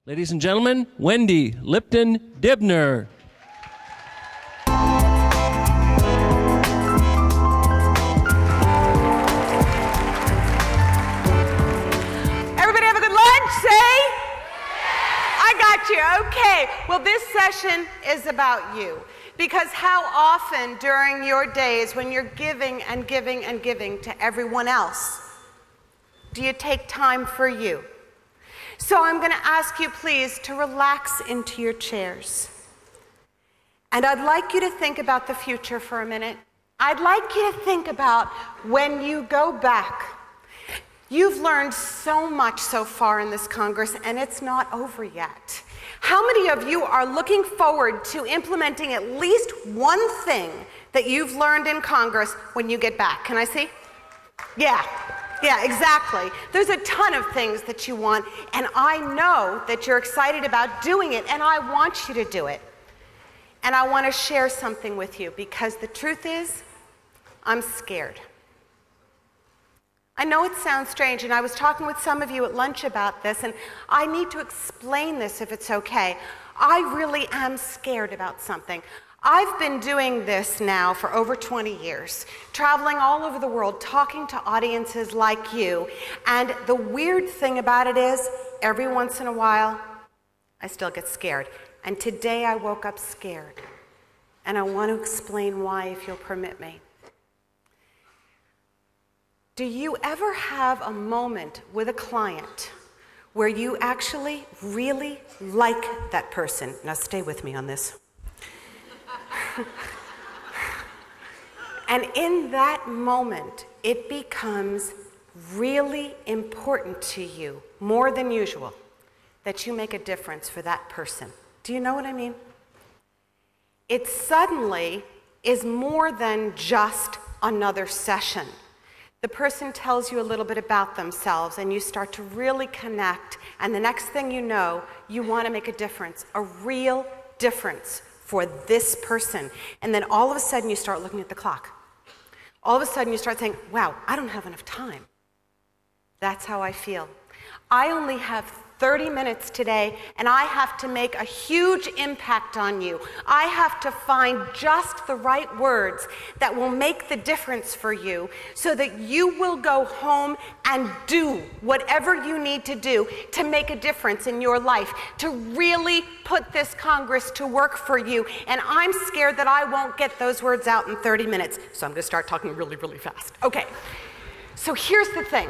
Ladies and gentlemen, Wendy Lipton-Dibner. Everybody have a good lunch, say? I got you, okay. Well, this session is about you. Because how often during your days when you're giving and giving and giving to everyone else, do you take time for you? So I'm going to ask you please to relax into your chairs. And I'd like you to think about the future for a minute. I'd like you to think about when you go back. You've learned so much so far in this Congress, and it's not over yet. How many of you are looking forward to implementing at least one thing that you've learned in Congress when you get back? Can I see? Yeah, exactly. There's a ton of things that you want, and I know that you're excited about doing it, and I want you to do it. And I want to share something with you, because the truth is, I'm scared. I know it sounds strange, and I was talking with some of you at lunch about this, and I need to explain this if it's okay. I really am scared about something. I've been doing this now for over 20 years, traveling all over the world, talking to audiences like you, and the weird thing about it is, every once in a while, I still get scared. And today I woke up scared, and I want to explain why, if you'll permit me. Do you ever have a moment with a client where you actually really like that person? Now stay with me on this. And in that moment, it becomes really important to you, more than usual, that you make a difference for that person. Do you know what I mean? It suddenly is more than just another session. The person tells you a little bit about themselves, and you start to really connect, and the next thing you know, you want to make a difference, a real difference for this person. And then all of a sudden you start looking at the clock. All of a sudden you start saying, wow, I don't have enough time. That's how I feel. I only have 30 minutes today, and I have to make a huge impact on you. I have to find just the right words that will make the difference for you so that you will go home and do whatever you need to do to make a difference in your life, to really put this Congress to work for you. And I'm scared that I won't get those words out in 30 minutes, so I'm going to start talking really, really fast. Okay, so here's the thing.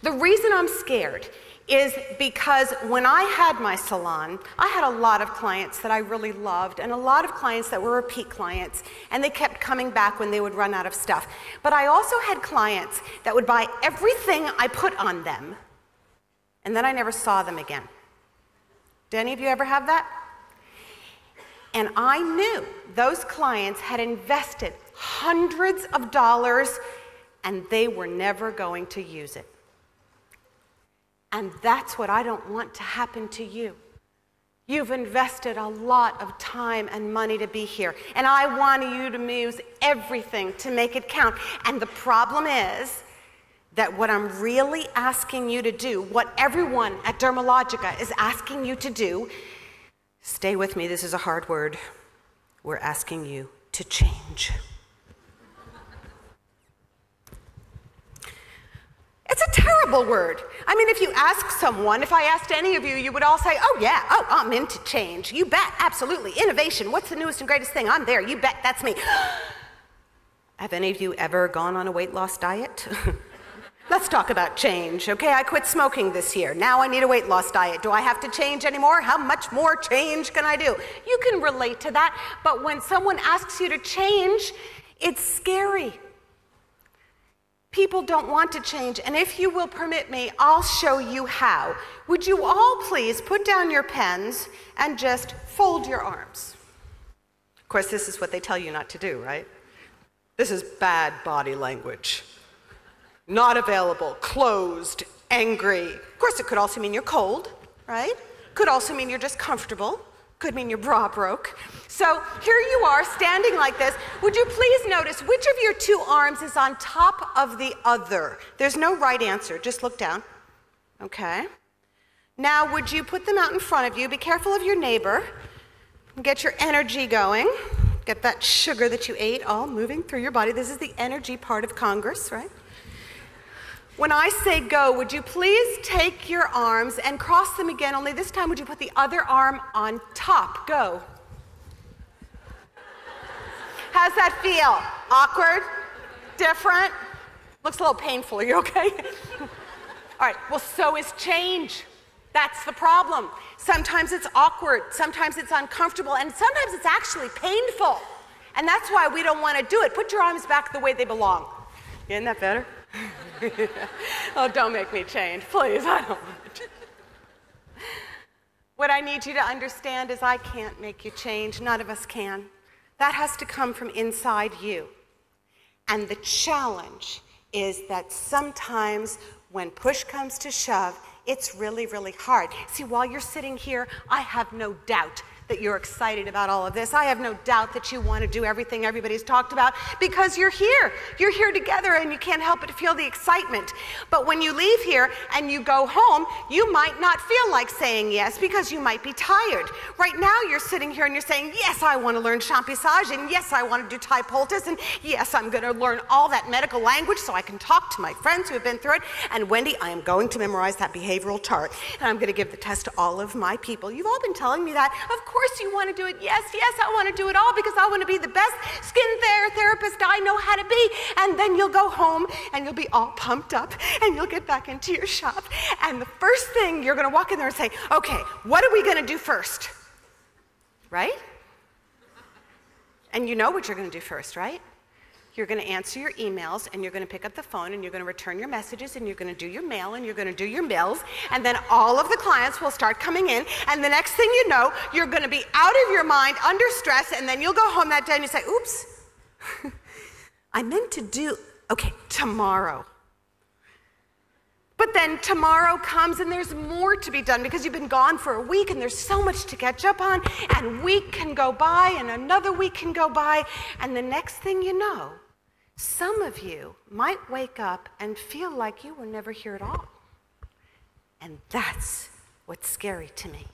The reason I'm scared is because when I had my salon, I had a lot of clients that I really loved, and a lot of clients that were repeat clients, and they kept coming back when they would run out of stuff. But I also had clients that would buy everything I put on them, and then I never saw them again. Did any of you ever have that? And I knew those clients had invested hundreds of dollars, and they were never going to use it. And that's what I don't want to happen to you. You've invested a lot of time and money to be here, and I want you to use everything to make it count. And the problem is that what I'm really asking you to do, what everyone at Dermalogica is asking you to do, stay with me, this is a hard word, we're asking you to change. It's a terrible word. I mean, if you ask someone, if I asked any of you, you would all say, oh yeah, oh, I'm into change. You bet, absolutely. Innovation, what's the newest and greatest thing? I'm there, you bet, that's me. Have any of you ever gone on a weight loss diet? Let's talk about change, okay? I quit smoking this year. Now I need a weight loss diet. Do I have to change anymore? How much more change can I do? You can relate to that, but when someone asks you to change, it's scary. People don't want to change, and if you will permit me, I'll show you how. Would you all please put down your pens and just fold your arms? Of course, this is what they tell you not to do, right? This is bad body language. Not available, closed, angry. Of course, it could also mean you're cold, right? Could also mean you're just comfortable. Could mean your bra broke. So here you are standing like this. Would you please notice which of your two arms is on top of the other? There's no right answer, just look down. Okay. Now, would you put them out in front of you? Be careful of your neighbor. Get your energy going. Get that sugar that you ate all moving through your body. This is the energy part of Congress, right? When I say go, would you please take your arms and cross them again, only this time would you put the other arm on top? Go. How's that feel? Awkward? Different? Looks a little painful. Are you okay? All right, well, so is change. That's the problem. Sometimes it's awkward, sometimes it's uncomfortable, and sometimes it's actually painful. And that's why we don't want to do it. Put your arms back the way they belong. Isn't that better? Oh, don't make me change, please. I don't want to. What I need you to understand is I can't make you change. None of us can. That has to come from inside you. And the challenge is that sometimes when push comes to shove, it's really, really hard. See, while you're sitting here, I have no doubt that you're excited about all of this. I have no doubt that you want to do everything everybody's talked about because you're here. You're here together and you can't help but feel the excitement. But when you leave here and you go home, you might not feel like saying yes because you might be tired. Right now you're sitting here and you're saying, yes, I want to learn champissage, and yes, I want to do Thai poultice, and yes, I'm going to learn all that medical language so I can talk to my friends who have been through it. And Wendy, I am going to memorize that behavioral chart, and I'm going to give the test to all of my people. You've all been telling me that. Of course you want to do it. Yes, I want to do it all because I want to be the best skin therapist I know how to be. And then you'll go home and you'll be all pumped up and you'll get back into your shop. And the first thing you're going to walk in there and say, okay, what are we going to do first? Right? And you know what you're going to do first, right? You're going to answer your emails, and you're going to pick up the phone, and you're going to return your messages, and you're going to do your mail, and you're going to do your bills, and then all of the clients will start coming in, and the next thing you know, you're going to be out of your mind, under stress, and then you'll go home that day and you say, oops, I meant to do, okay, tomorrow. But then tomorrow comes and there's more to be done because you've been gone for a week and there's so much to catch up on, and a week can go by and another week can go by, and the next thing you know, some of you might wake up and feel like you were never here at all. And that's what's scary to me.